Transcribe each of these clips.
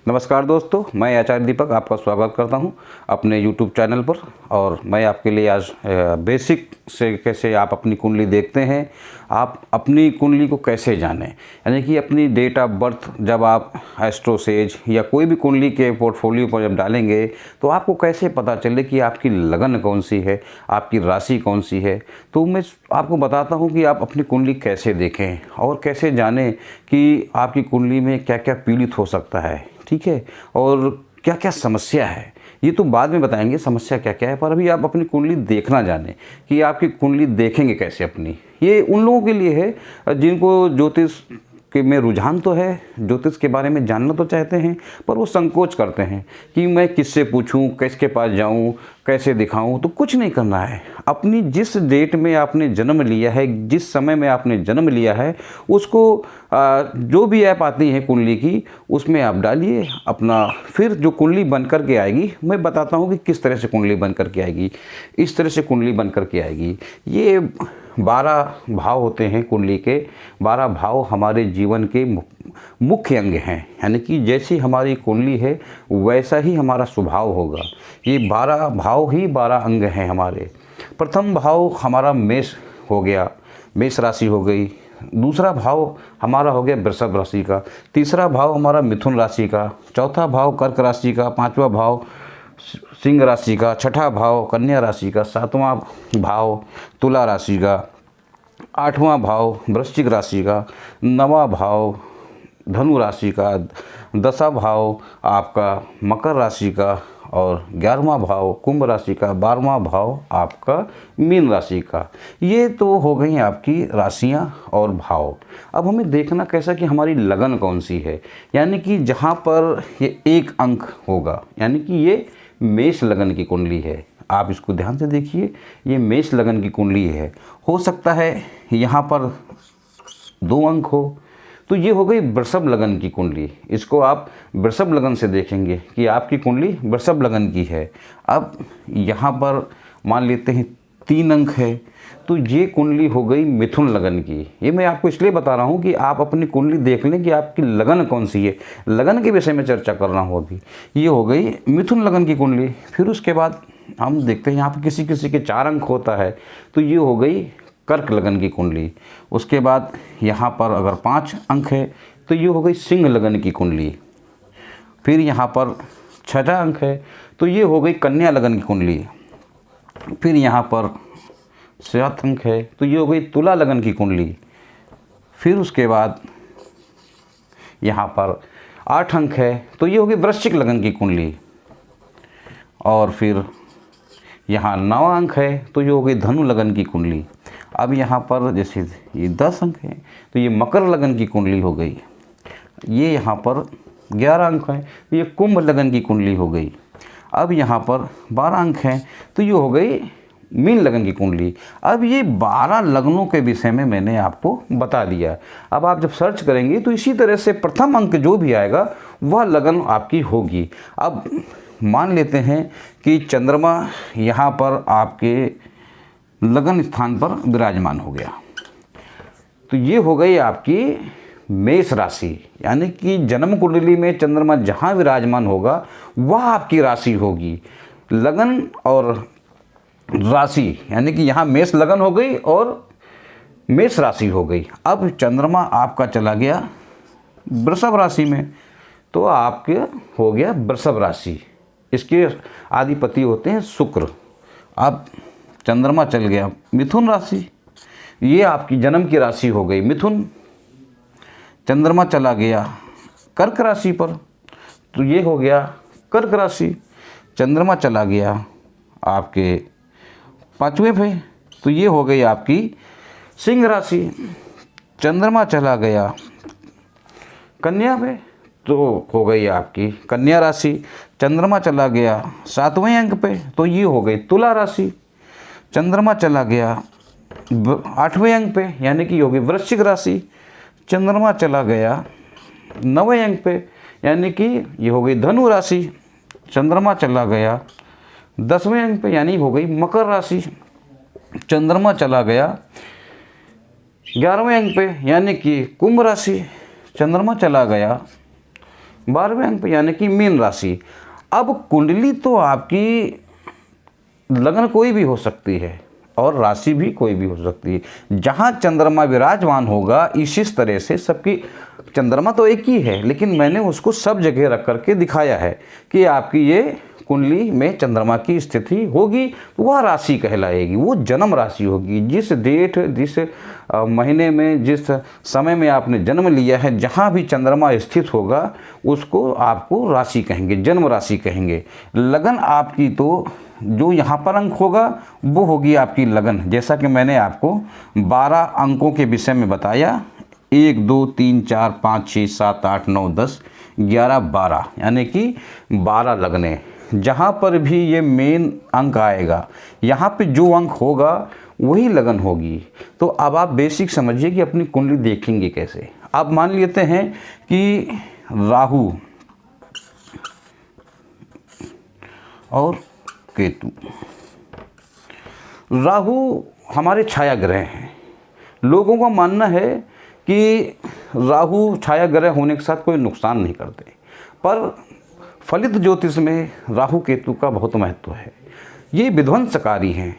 नमस्कार दोस्तों, मैं आचार्य दीपक आपका स्वागत करता हूं अपने YouTube चैनल पर। और मैं आपके लिए आज बेसिक से कैसे आप अपनी कुंडली देखते हैं, आप अपनी कुंडली को कैसे जानें, यानी कि अपनी डेट ऑफ बर्थ जब आप एस्ट्रोसेज या कोई भी कुंडली के पोर्टफोलियो पर जब डालेंगे तो आपको कैसे पता चले कि आपकी लगन कौन सी है, आपकी राशि कौन सी है। तो मैं आपको बताता हूँ कि आप अपनी कुंडली कैसे देखें और कैसे जानें कि आपकी कुंडली में क्या क्या पीड़ित हो सकता है, ठीक है, और क्या क्या समस्या है। ये तो बाद में बताएंगे समस्या क्या क्या है, पर अभी आप अपनी कुंडली देखना जानें कि आपकी कुंडली देखेंगे कैसे अपनी। ये उन लोगों के लिए है जिनको ज्योतिष के में रुझान तो है, ज्योतिष के बारे में जानना तो चाहते हैं, पर वो संकोच करते हैं कि मैं किससे पूछूं, किसके पास जाऊं, कैसे दिखाऊं। तो कुछ नहीं करना है, अपनी जिस डेट में आपने जन्म लिया है, जिस समय में आपने जन्म लिया है, उसको जो भी ऐप आती है कुंडली की उसमें आप डालिए अपना। फिर जो कुंडली बन कर के आएगी, मैं बताता हूँ कि किस तरह से कुंडली बन कर के आएगी। इस तरह से कुंडली बन कर के आएगी। ये 12 भाव होते हैं कुंडली के। 12 भाव हमारे जीवन के मुख्य अंग हैं, यानी कि जैसी हमारी कुंडली है वैसा ही हमारा स्वभाव होगा। ये 12 भाव ही 12 अंग हैं हमारे। प्रथम भाव हमारा मेष हो गया, मेष राशि हो गई। दूसरा भाव हमारा हो गया वृषभ राशि का। तीसरा भाव हमारा मिथुन राशि का। चौथा भाव कर्क राशि का। पांचवा भाव सिंह राशि का। छठा भाव कन्या राशि का। सातवां भाव तुला राशि का। आठवां भाव वृश्चिक राशि का। नवां भाव धनु राशि का। 10वां भाव आपका मकर राशि का। और 11वां भाव कुंभ राशि का। 12वां भाव आपका मीन राशि का। ये तो हो गई आपकी राशियां और भाव। अब हमें देखना कैसा कि हमारी लगन कौन सी है, यानी कि जहां पर ये एक अंक होगा, यानी कि ये मेष लगन की कुंडली है। आप इसको ध्यान से देखिए, ये मेष लगन की कुंडली है। हो सकता है यहाँ पर 2 अंक हो, तो ये हो गई वृषभ लगन की कुंडली। इसको आप वृषभ लगन से देखेंगे कि आपकी कुंडली वृषभ लगन की है। अब यहाँ पर मान लेते हैं 3 अंक है, तो ये कुंडली हो गई मिथुन लगन की। ये मैं आपको इसलिए बता रहा हूँ कि आप अपनी कुंडली देख लें कि आपकी लगन कौन सी है। लगन के विषय में चर्चा कर रहा हूँ अभी। ये हो गई मिथुन लगन की कुंडली। फिर उसके बाद हम देखते हैं यहाँ पर किसी किसी के 4 अंक होता है, तो ये हो गई कर्क लगन की कुंडली। उसके बाद यहाँ पर अगर 5 अंक है तो ये हो गई सिंह लगन की कुंडली। फिर यहाँ पर 6वां अंक है तो ये हो गई कन्या लगन की कुंडली। फिर यहाँ पर 7 अंक है तो ये हो गई तुला लगन की कुंडली। फिर उसके बाद यहाँ पर 8 अंक है तो ये हो गई वृश्चिक लगन की कुंडली। और फिर यहाँ 9 अंक है तो ये हो गई धनु लगन की कुंडली। अब यहाँ पर जैसे ये 10 अंक है तो ये मकर लगन की कुंडली हो गई। ये यहाँ पर 11 अंक है तो ये कुंभ लगन की कुंडली हो गई। अब यहाँ पर 12 अंक हैं तो ये हो गई मीन लगन की कुंडली। अब ये 12 लगनों के विषय में मैंने आपको बता दिया। अब आप जब सर्च करेंगे तो इसी तरह से प्रथम अंक जो भी आएगा वह लगन आपकी होगी। अब मान लेते हैं कि चंद्रमा यहाँ पर आपके लगन स्थान पर विराजमान हो गया, तो ये हो गई आपकी मेष राशि, यानी कि जन्म कुंडली में चंद्रमा जहाँ विराजमान होगा वह आपकी राशि होगी। लगन और राशि, यानी कि यहाँ मेष लगन हो गई और मेष राशि हो गई। अब चंद्रमा आपका चला गया वृषभ राशि में, तो आपके हो गया वृषभ राशि। इसके अधिपति होते हैं शुक्र। अब चंद्रमा चल गया मिथुन राशि, ये आपकी जन्म की राशि हो गई मिथुन। चंद्रमा चला गया कर्क राशि पर, तो ये हो गया कर्क राशि। चंद्रमा चला गया आपके 5वें पे, तो ये हो गई आपकी सिंह राशि। चंद्रमा चला गया कन्या पे, तो हो गई आपकी कन्या राशि। चंद्रमा चला गया 7वें अंक पे, तो ये हो गई तुला राशि। चंद्रमा चला गया 8वें अंक पे, यानी कि होगी वृश्चिक राशि। चंद्रमा चला गया 9वें अंक पे, यानी कि ये हो गई धनु राशि। चंद्रमा चला गया 10वें अंक पे, यानी हो गई मकर राशि। चंद्रमा चला गया 11वें अंक पे, यानी कि कुंभ राशि। चंद्रमा चला गया 12वें अंक पे यानी कि मीन राशि। अब कुंडली तो आपकी लगन कोई भी हो सकती है और राशि भी कोई भी हो सकती है। जहाँ चंद्रमा विराजमान होगा इसी तरह से सबकी, चंद्रमा तो एक ही है लेकिन मैंने उसको सब जगह रख करके दिखाया है कि आपकी ये कुंडली में चंद्रमा की स्थिति होगी तो वह राशि कहलाएगी, वो जन्म राशि होगी। जिस डेट, जिस महीने में, जिस समय में आपने जन्म लिया है, जहाँ भी चंद्रमा स्थित होगा उसको आपको राशि कहेंगे, जन्म राशि कहेंगे। लगन आपकी तो जो यहाँ पर अंक होगा वो होगी आपकी लगन। जैसा कि मैंने आपको 12 अंकों के विषय में बताया, 1 2 3 4 5 6 7 8 9 10 11 12 यानी कि 12 लगने। जहाँ पर भी ये मेन अंक आएगा यहाँ पे जो अंक होगा वही लगन होगी। तो अब आप बेसिक समझिए कि अपनी कुंडली देखेंगे कैसे। आप मान लेते हैं कि राहु और केतु, राहु हमारे छाया ग्रह हैं। लोगों का मानना है कि राहु छाया ग्रह होने के साथ कोई नुकसान नहीं करते, पर फलित ज्योतिष में राहु केतु का बहुत महत्व है। ये विध्वंसकारी हैं।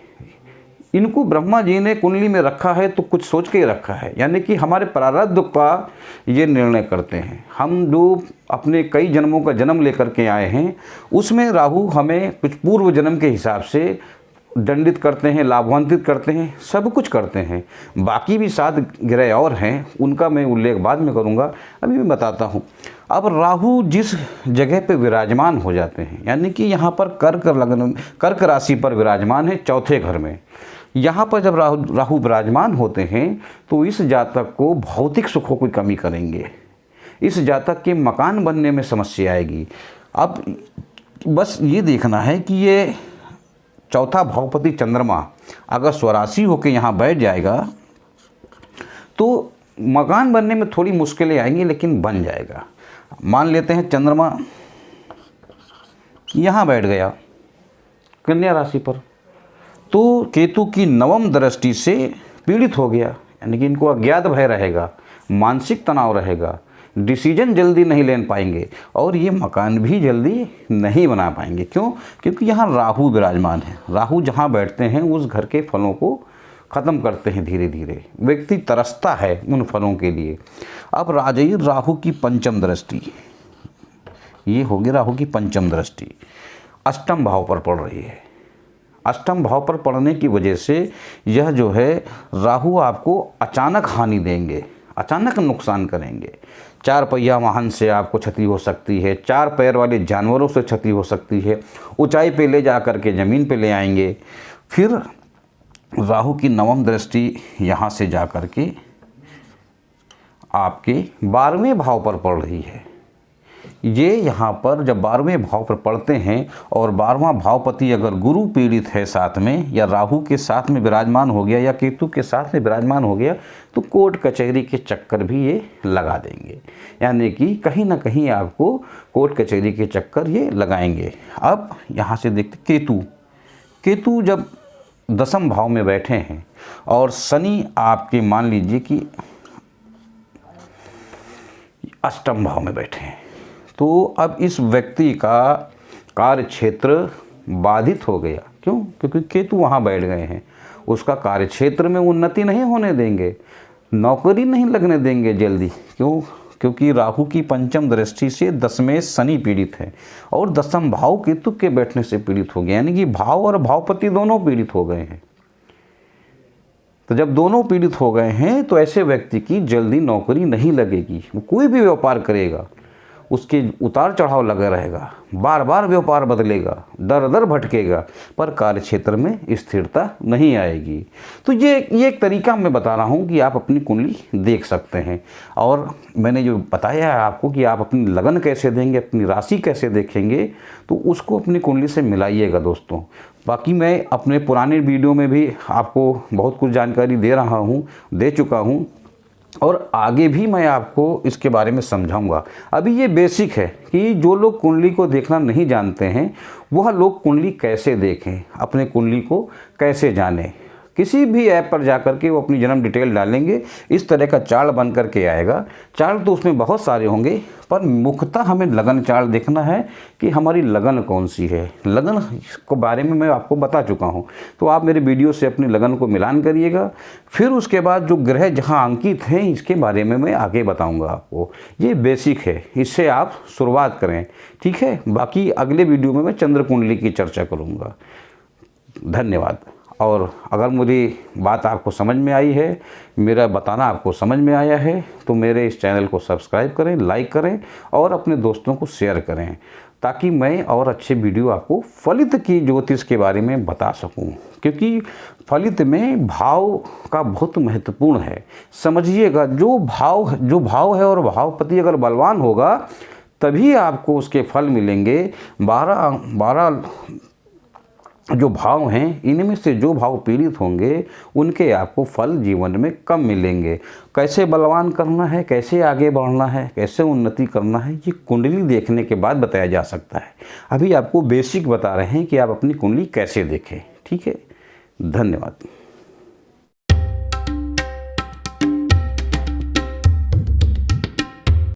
इनको ब्रह्मा जी ने कुंडली में रखा है तो कुछ सोच के ही रखा है, यानी कि हमारे प्रारब्ध का ये निर्णय करते हैं। हम जो अपने कई जन्मों का जन्म लेकर के आए हैं उसमें राहु हमें कुछ पूर्व जन्म के हिसाब से दंडित करते हैं, लाभान्वित करते हैं, सब कुछ करते हैं। बाकी भी 7 ग्रह और हैं, उनका मैं उल्लेख बाद में करूंगा, अभी मैं बताता हूं। अब राहु जिस जगह पे विराजमान हो जाते हैं, यानी कि यहाँ पर कर्क राशि पर विराजमान है, चौथे घर में। यहाँ पर जब राहु विराजमान होते हैं तो इस जातक को भौतिक सुखों की कमी करेंगे, इस जातक के मकान बनने में समस्या आएगी। अब बस ये देखना है कि ये चौथा भावपति चंद्रमा अगर स्वराशि होकर यहाँ बैठ जाएगा तो मकान बनने में थोड़ी मुश्किलें आएंगी, लेकिन बन जाएगा। मान लेते हैं चंद्रमा यहाँ बैठ गया कन्या राशि पर, तो केतु की 9वीं दृष्टि से पीड़ित हो गया, यानी कि इनको अज्ञात भय रहेगा, मानसिक तनाव रहेगा, डिसीजन जल्दी नहीं ले पाएंगे और ये मकान भी जल्दी नहीं बना पाएंगे। क्यों? क्योंकि यहाँ राहु विराजमान है। राहु जहाँ बैठते हैं उस घर के फलों को ख़त्म करते हैं धीरे धीरे, व्यक्ति तरसता है उन फलों के लिए। अब राहु की 5वीं दृष्टि, ये होगी राहु की 5वीं दृष्टि, 8वें भाव पर पड़ रही है। 8वें भाव पर पड़ने की वजह से यह जो है राहु आपको अचानक हानि देंगे, अचानक नुकसान करेंगे। 4 पहिया वाहन से आपको क्षति हो सकती है, 4 पैर वाले जानवरों से क्षति हो सकती है, ऊंचाई पे ले जा कर के ज़मीन पे ले आएंगे। फिर राहु की 9वीं दृष्टि यहाँ से जा कर के आपके 12वें भाव पर पड़ रही है। ये यहाँ पर जब 12वें भाव पर पढ़ते हैं और 12वां भावपति अगर गुरु पीड़ित है साथ में, या राहु के साथ में विराजमान हो गया, या केतु के साथ में विराजमान हो गया, तो कोर्ट कचहरी के चक्कर भी ये लगा देंगे, यानी कि कहीं ना कहीं आपको कोर्ट कचहरी के चक्कर ये लगाएंगे। अब यहाँ से देखते केतु जब 10वें भाव में बैठे हैं और शनि आपके मान लीजिए कि 8वें भाव में बैठे हैं, तो अब इस व्यक्ति का कार्य क्षेत्र बाधित हो गया। क्यों? क्योंकि केतु वहाँ बैठ गए हैं, उसका कार्य क्षेत्र में उन्नति नहीं होने देंगे, नौकरी नहीं लगने देंगे जल्दी। क्यों? क्योंकि राहु की 5वीं दृष्टि से 10वें शनि पीड़ित है और 10वें भाव केतु के बैठने से पीड़ित हो गया, यानी कि भाव और भावपति दोनों पीड़ित हो गए हैं। तो जब दोनों पीड़ित हो गए हैं तो ऐसे व्यक्ति की जल्दी नौकरी नहीं लगेगी। वो कोई भी व्यापार करेगा उसके उतार चढ़ाव लगा रहेगा, बार बार व्यापार बदलेगा, दर दर भटकेगा, पर कार्य क्षेत्र में स्थिरता नहीं आएगी। तो ये एक तरीका मैं बता रहा हूँ कि आप अपनी कुंडली देख सकते हैं। और मैंने जो बताया है आपको कि आप अपनी लगन कैसे देंगे, अपनी राशि कैसे देखेंगे, तो उसको अपनी कुंडली से मिलाइएगा दोस्तों। बाकी मैं अपने पुराने वीडियो में भी आपको बहुत कुछ जानकारी दे चुका हूँ और आगे भी मैं आपको इसके बारे में समझाऊंगा। अभी ये बेसिक है कि जो लोग कुंडली को देखना नहीं जानते हैं वह लोग कुंडली कैसे देखें, अपने कुंडली को कैसे जानें, किसी भी ऐप पर जाकर के वो अपनी जन्म डिटेल डालेंगे, इस तरह का चार्ट बन करके आएगा। चार्ट तो उसमें बहुत सारे होंगे, पर मुख्यतः हमें लगन चार्ट देखना है कि हमारी लगन कौन सी है। लगन के बारे में मैं आपको बता चुका हूँ, तो आप मेरे वीडियो से अपनी लगन को मिलान करिएगा। फिर उसके बाद जो ग्रह जहाँ अंकित हैं इसके बारे में मैं आगे बताऊँगा आपको। ये बेसिक है, इससे आप शुरुआत करें, ठीक है। बाकी अगले वीडियो में मैं चंद्र कुंडली की चर्चा करूँगा। धन्यवाद। और अगर मेरी बात आपको समझ में आई है, मेरा बताना आपको समझ में आया है, तो मेरे इस चैनल को सब्सक्राइब करें, लाइक करें और अपने दोस्तों को शेयर करें, ताकि मैं और अच्छे वीडियो आपको फलित की ज्योतिष के बारे में बता सकूं। क्योंकि फलित में भाव का बहुत महत्वपूर्ण है। समझिएगा, जो भाव है और भावपति अगर बलवान होगा तभी आपको उसके फल मिलेंगे। 12 जो भाव हैं, इनमें से जो भाव पीड़ित होंगे उनके आपको फल जीवन में कम मिलेंगे। कैसे बलवान करना है, कैसे आगे बढ़ना है, कैसे उन्नति करना है, ये कुंडली देखने के बाद बताया जा सकता है। अभी आपको बेसिक बता रहे हैं कि आप अपनी कुंडली कैसे देखें, ठीक है। धन्यवाद।